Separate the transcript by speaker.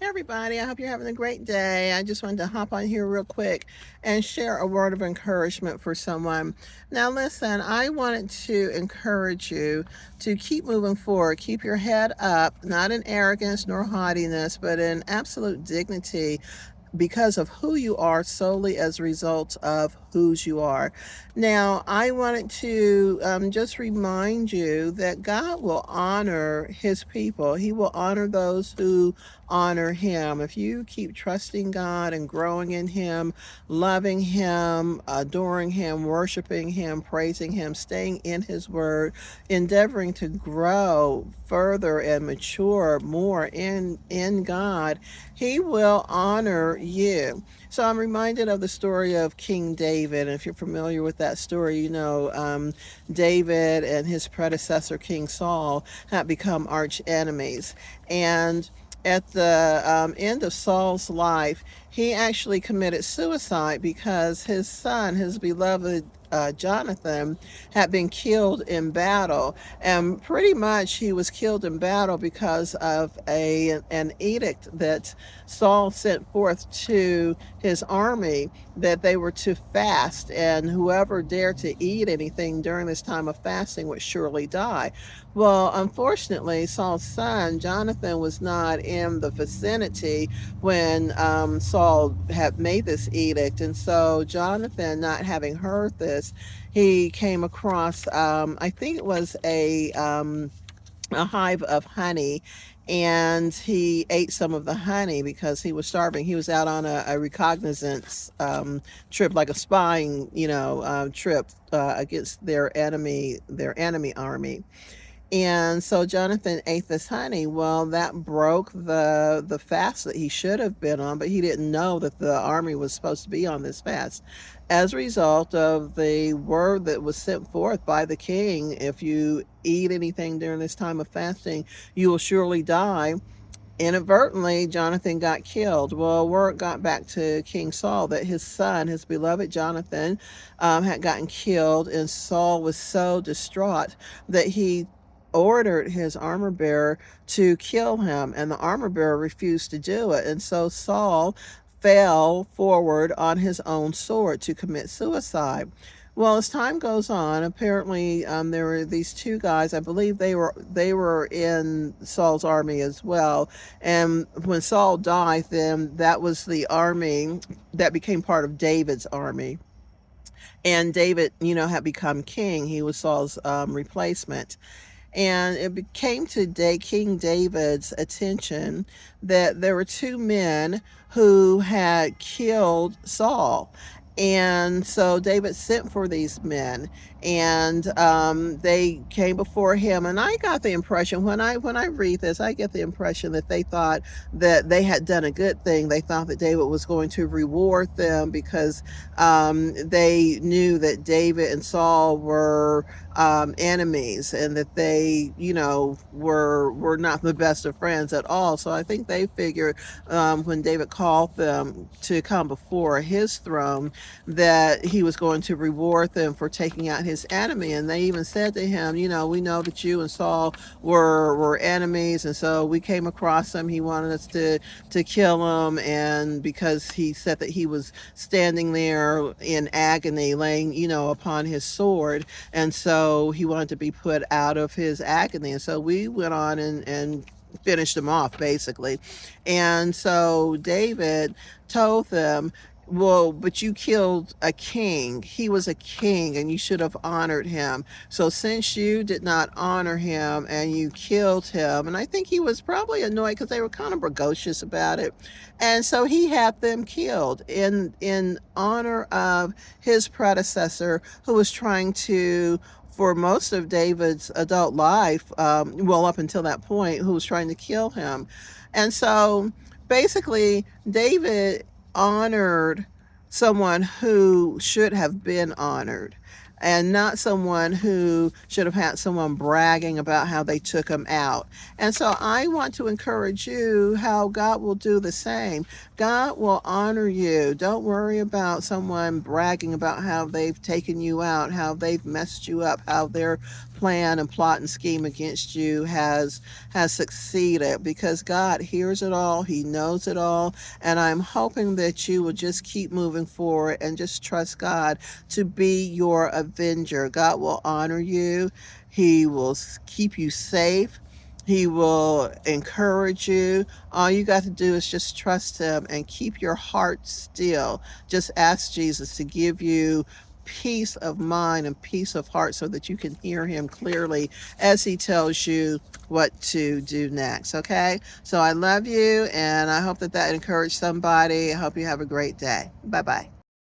Speaker 1: Hey everybody, I hope you're having a great day. I just wanted to hop on here real quick and share a word of encouragement for someone. Now, listen, I wanted to encourage you to keep moving forward. Keep your head up, not in arrogance nor haughtiness, but in absolute dignity because of who you are solely as a result of whose you are. Now, I wanted to just remind you that God will honor his people. He will honor those who honor him. If you keep trusting God and growing in him, loving him, adoring him, worshiping him, praising him, staying in his word, endeavoring to grow further and mature more in God, he will honor you. So I'm reminded of the story of King David. And if you're familiar with that story, David and his predecessor, King Saul, had become arch enemies. And at the end of Saul's life, he actually committed suicide because his son, his beloved Jonathan, had been killed in battle. And pretty much he was killed in battle because of an edict that Saul sent forth to his army that they were to fast, and whoever dared to eat anything during this time of fasting would surely die. Well, unfortunately, Saul's son, Jonathan, was not in the vicinity when Saul had made this edict. And so, Jonathan, not having heard this, he came across, I think it was a hive of honey, and he ate some of the honey because he was starving. He was out on a reconnaissance trip, like a spying, trip against their enemy army. And so Jonathan ate this honey. Well, that broke the fast that he should have been on, but he didn't know that the army was supposed to be on this fast. As a result of the word that was sent forth by the king, if you eat anything during this time of fasting, you will surely die. Inadvertently, Jonathan got killed. Well, word got back to King Saul that his son, his beloved Jonathan, had gotten killed, and Saul was so distraught that he ordered his armor bearer to kill him, and the armor bearer refused to do it. And so Saul fell forward on his own sword to commit suicide. Well, as time goes on, apparently there were these two guys. I believe they were in Saul's army as well. And when Saul died, then that was the army that became part of David's army. And David, had become king. He was Saul's replacement. And it came to King David's attention that there were two men who had killed Saul. And so David sent for these men, and they came before him. And I got the impression when I read this, I get the impression that they thought that they had done a good thing. They thought that David was going to reward them because they knew that David and Saul were enemies, and that they, were not the best of friends at all. So I think they figured when David called them to come before his throne, that he was going to reward them for taking out his enemy. And they even said to him, we know that you and Saul were enemies, and so we came across him. He wanted us to kill him, and because he said that he was standing there in agony, laying, upon his sword, and so he wanted to be put out of his agony. And so we went on and finished him off, basically. And so David told them, well, but you killed a king. He was a king, and you should have honored him. So since you did not honor him and you killed him, and I think he was probably annoyed because they were kind of precocious about it, and so he had them killed in honor of his predecessor, who was trying to, for most of David's adult life, well, up until that point, who was trying to kill him. And so basically, David honored someone who should have been honored, and not someone who should have had someone bragging about how they took him out. And so I want to encourage you how God will do the same. God will honor you. Don't worry about someone bragging about how they've taken you out, how they've messed you up, how they're plan and plot and scheme against you has succeeded, because God hears it all, he knows it all, and I'm hoping that you will just keep moving forward and just trust God to be your avenger. God will honor you. He will keep you safe. He will encourage you. All you got to do is just trust him and keep your heart still. Just ask Jesus to give you peace of mind and peace of heart so that you can hear him clearly as he tells you what to do next. Okay? So I love you, and I hope that encouraged somebody. I hope you have a great day. Bye bye.